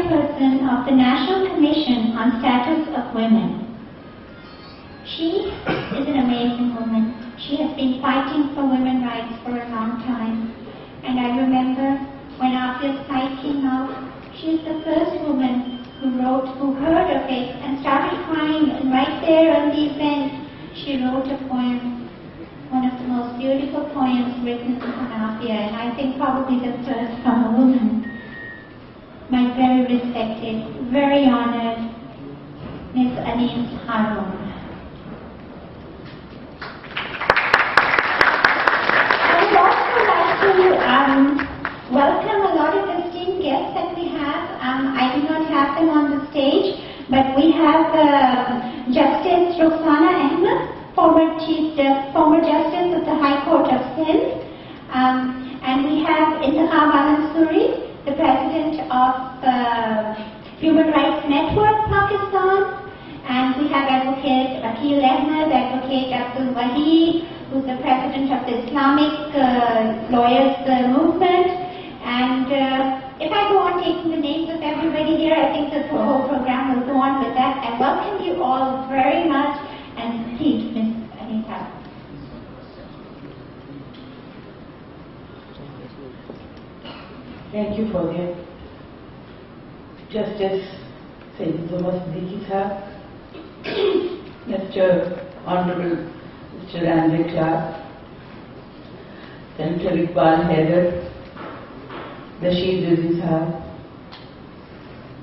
chairperson of the National Commission on Status of Women. She is an amazing woman. She has been fighting for women's rights for a long time. And I remember when Aafia's fight came out, she is the first woman who heard of it and started crying. And right there on the event, she wrote a poem, one of the most beautiful poems written on Aafia, and I think probably the first from a woman. My very respected, very honored Ms. Anis Harun. I would also like to welcome a lot of esteemed guests that we have. I do not have them on the stage, but we have Justice Rukhsana Ahmed, former Justice of the High Court of Sindh, and we have Intihab Al-Ansuri, the President of Human Rights Network Pakistan, and we have Advocate Akil Ahmed, Advocate Abdul Wahid, who's the President of the Islamic Lawyers Movement, and if I go on taking the names of everybody here, I think the whole program will go on with that. I welcome you all very much, and please, Ms. Anita. Thank you for the Justice Siddiqui sir, Mr. Honorable Mr. Ahmed Senator Iqbal Haider, Rashid Rizi sahab,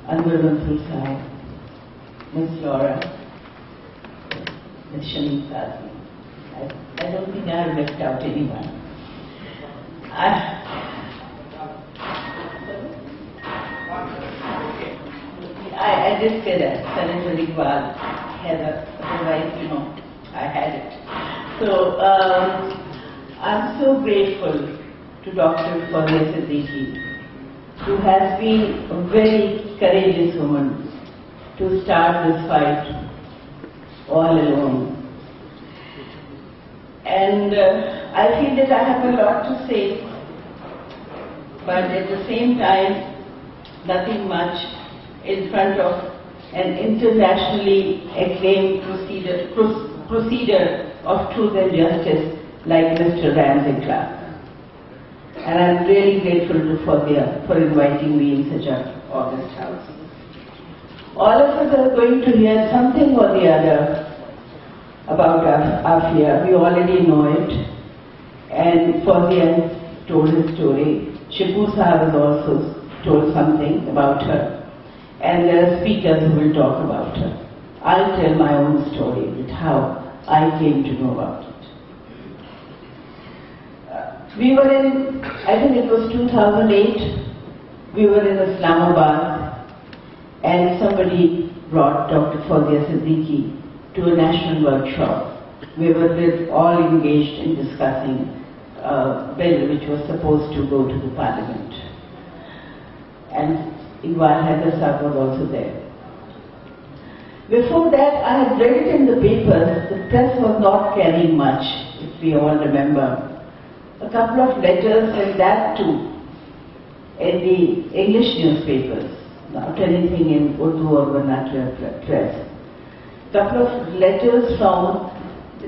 Anwar Mansur sahab, Ms. Laura, Ms. Shamim Qazi. I don't think I have left out anyone. I did say that, Senator Iqbal Haider, otherwise, I had it. So, I'm so grateful to Dr. Aafia Siddiqui, who has been a very courageous woman to start this fight all alone. And I feel that I have a lot to say, but at the same time, nothing much in front of an internationally acclaimed procedure of truth and justice like Mr. Ramsey Clark. And I'm really grateful to Aafia for inviting me in such an august house. All of us are going to hear something or the other about Aafia. We already know it. And Aafia told his story. Shibu Sahab has also told something about her. And there are speakers who will talk about her. I'll tell my own story with how I came to know about it. We were in, I think it was 2008, we were in Islamabad, and somebody brought Dr. Aafia Siddiqui to a national workshop. We were all engaged in discussing a bill which was supposed to go to the parliament. And Iqbal Haider sahab was also there. Before that, I had read it in the papers. The press was not carrying much, if we all remember. A couple of letters, and that too, in the English newspapers, not anything in Urdu or vernacular press. A couple of letters from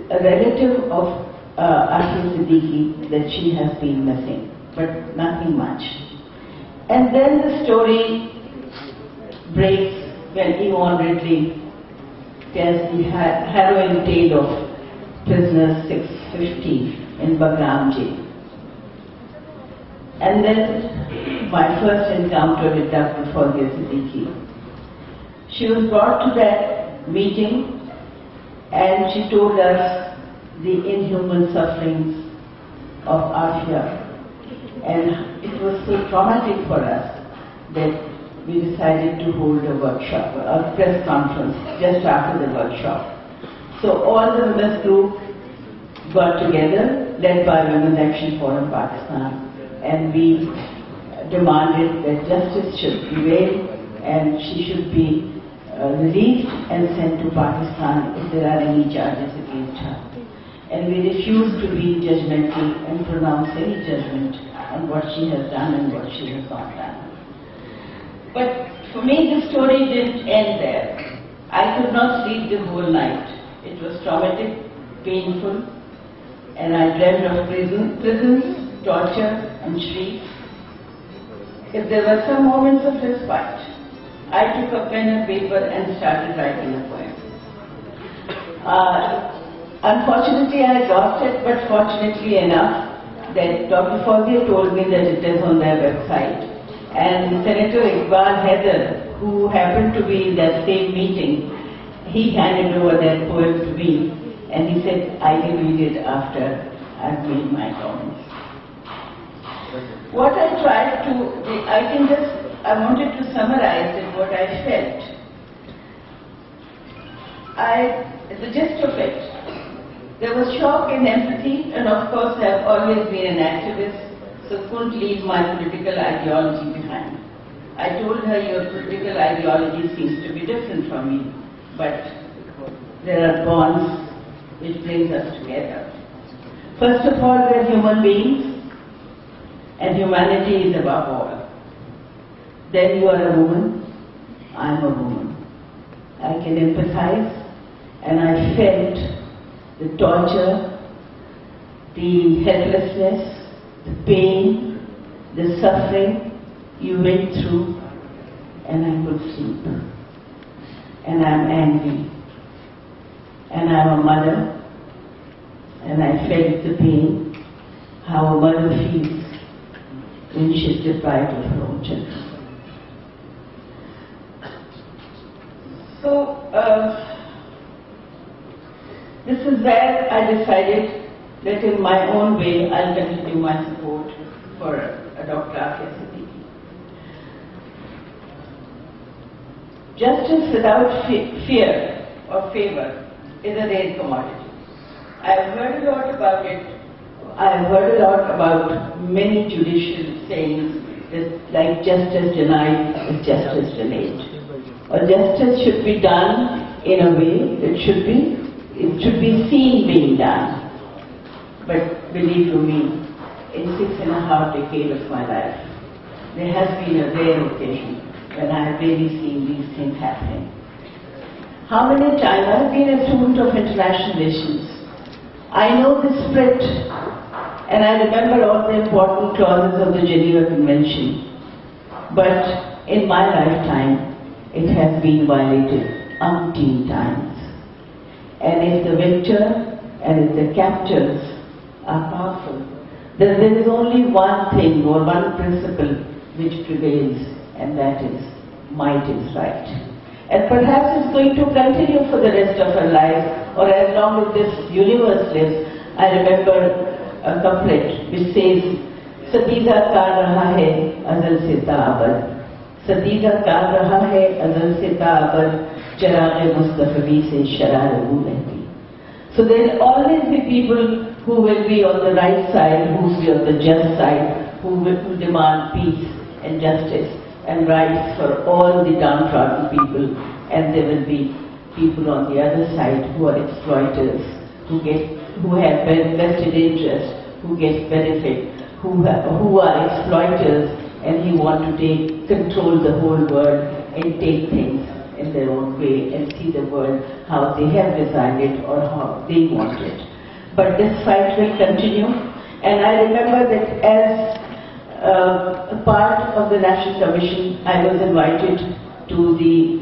a relative of Aafia Siddiqui that she has been missing, but nothing much. And then the story breaks when Yvonne Ridley tells the harrowing tale of prisoner 650 in Bagram jail. And then my first encounter with Dr. Aafia Siddiqui. She was brought to that meeting and she told us the inhuman sufferings of Aafia. And it was so traumatic for us that we decided to hold a workshop, a press conference just after the workshop. So all the women's group got together, led by Women's Action Forum Pakistan, and we demanded that justice should prevail and she should be released and sent to Pakistan if there are any charges against her. And we refused to be judgmental and pronounce any judgment on what she has done and what she has not done. But for me, the story didn't end there. I could not sleep the whole night. It was traumatic, painful, and I dreamed of prisons, torture, and shrieks. If there were some moments of respite, I took a pen and paper and started writing a poem. Unfortunately, I lost it, but fortunately enough, that Dr. Fawzia told me that it is on their website. And Senator Iqbal Haider, who happened to be in that same meeting, he handed over that poem to me, and he said, I will read it after I've made my comments. What I tried to, I wanted to summarize it, what I felt. The gist of it, there was shock and empathy, and of course I've always been an activist, so couldn't leave my political ideology behind. I told her, your political ideology seems to be different from me, but there are bonds which brings us together. First of all, we are human beings, and humanity is above all. Then you are a woman, I am a woman. I can empathize, and I felt the torture, the helplessness, the pain, the suffering you went through, and I could sleep. And I'm angry. And I'm a mother, and I felt the pain, how a mother feels when she's deprived of her own children. So, this is where I decided that in my own way I'll continue my support for Dr. Aafia Siddiqui. Justice without fear or favor is a rare commodity. I've heard a lot about it. I've heard a lot about many judicial sayings that like justice denied is justice delayed. Or justice should be done in a way it should be seen being done. But believe you me, in 6.5 decades of my life, there has been a rare occasion when I have really seen these things happening. How many times I have been a student of international issues. I know the spirit, and I remember all the important clauses of the Geneva Convention. But in my lifetime, it has been violated umpteen times. And if the victor and if the captors are powerful, then there is only one thing or one principle which prevails, and that is might is right. And perhaps it's going to continue for the rest of our lives, or as long as this universe lives. I remember a couplet which says, Sadida kar raha hai azal se ta'abad. Sadida kar raha hai azal se ta'abad. Charaghe Mustafavi se sharar rehti. So there will always be people who will be on the right side, who will be on the just side, who will demand peace and justice and rights for all the downtrodden people, and there will be people on the other side who are exploiters, who have vested interest, who get benefit, who are exploiters, and who want to control the whole world and take things in their own way and see the world how they have designed it or how they want it. But this fight will continue, and I remember that as a part of the National Commission, I was invited to the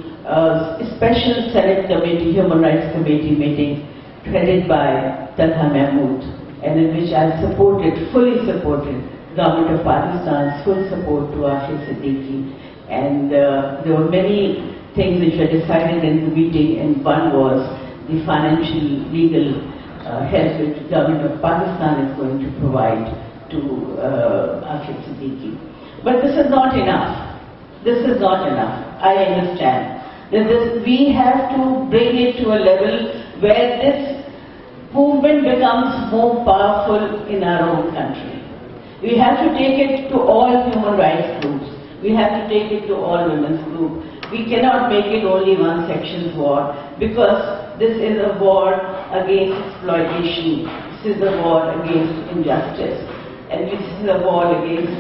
Special Select Committee, Human Rights Committee meeting headed by Talha Mahmood, and in which I fully supported Government of Pakistan's full support to Aafia Siddiqui. And there were many things which were decided in the meeting, and one was the financial legal help which the Government of Pakistan is going to provide to Aafia Siddiqui. But this is not enough. This is not enough. I understand that we have to bring it to a level where this movement becomes more powerful in our own country. We have to take it to all human rights groups. We have to take it to all women's groups. We cannot make it only one section's war, because this is a war against exploitation. This is a war against injustice. And this is a war against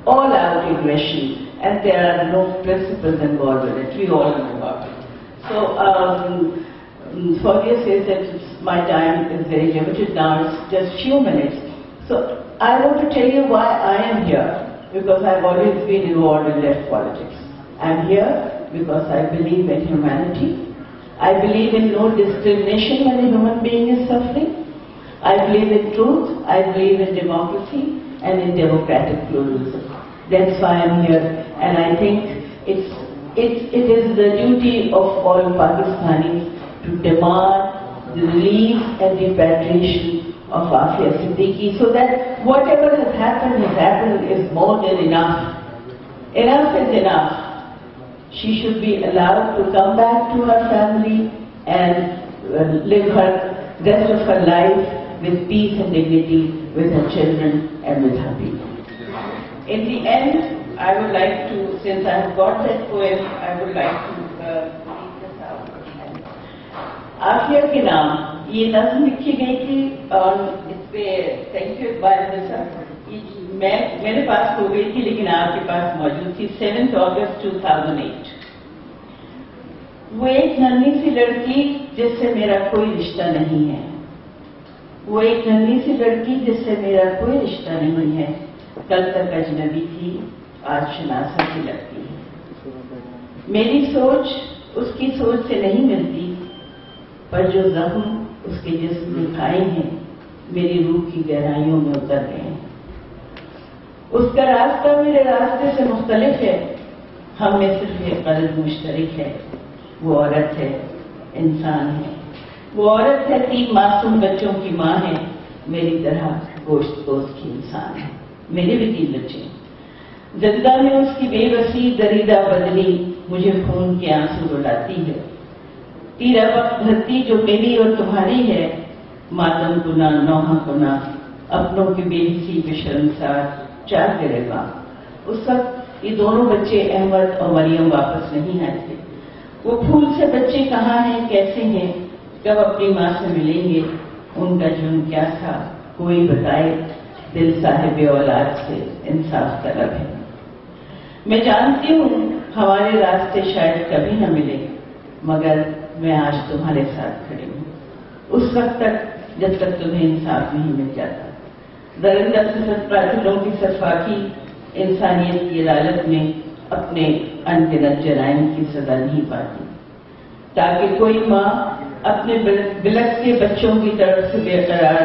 all-out aggression. and there are no principles involved in it. We all know about it. So, Fauziya says that my time is very limited now, it's just few minutes. So, I want to tell you why I am here, because I've always been involved in left politics. I'm here because I believe in humanity. I believe in no discrimination when a human being is suffering. I believe in truth, I believe in democracy and in democratic pluralism. That's why I'm here, and I think it is the duty of all Pakistanis to demand the release and repatriation of Aafia Siddiqui, so that whatever has happened is more than enough. Enough is enough. She should be allowed to come back to her family and live her rest of her life with peace and dignity, with her children and with her people. In the end, I would like to, since I have got that poem, I would like to read this out. Aafia के नाम ये नज़्म लिखी गई थी और इस पे थैंक यू इकबाल साहब, मेरे पास हो गई थी लेकिन आपके पास मौजूद थी 7 अगस्त 2008। वो एक नन्ही सी लड़की जिससे मेरा कोई रिश्ता नहीं है, वो एक नन्ही सी लड़की जिससे मेरा कोई रिश्ता नहीं है, कल तक अजनबी थी आज शनासा की लगती है। मेरी सोच उसकी सोच से नहीं मिलती, पर जो जख्म उसके जिस्म में खाए हैं मेरी रूह की गहराइयों में उतर गए हैं। उसका रास्ता मेरे रास्ते से मुख्तलिफ है, हम में सिर्फ एक कल्ब मुश्तरक है। वो औरत है, इंसान है, वो औरत है, 3 मासूम बच्चों की माँ है, मेरी तरह गोश्त पोश की इंसान है। मेरे भी 3 बच्चे। जिंदा में उसकी बेबसी दरीदा बदली मुझे खून के आंसू रुलाती है। तीरा वक्त धरती जो मेरी और तुम्हारी है, मातम गुना नौहा गुना अपनों की बेहिसी पे शर्मसार चार गिरेगा। उस वक्त ये दोनों बच्चे अहमद और मरियम वापस नहीं आए थे। वो फूल से बच्चे कहाँ हैं, कैसे हैं, कब अपनी माँ से मिलेंगे, उनका जुर्म क्या था कोई बताए, दिल साहिब औलाद से इंसाफ तलब है। मैं जानती हूँ हमारे रास्ते शायद कभी न मिले, मगर मैं आज तुम्हारे साथ खड़ी हूँ उस वक्त तक जब तक तुम्हें इंसाफ नहीं मिल जाता। दरिंदा दिलों की सफाकी इंसानियत की अदालत में अपने अनगिनत जराइम की सजा नहीं पाती, ताकि कोई माँ अपने बिलखते बच्चों की तरफ से बेकरार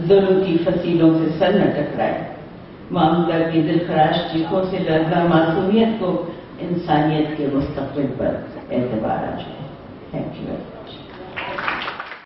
जुल्म की फसीलों से सर न टकराए। ममता की दिलखराश चीखों से लर्जा मासूमियत को इंसानियत के मुस्तकबिल पर एतबार आ जाए। Thank you.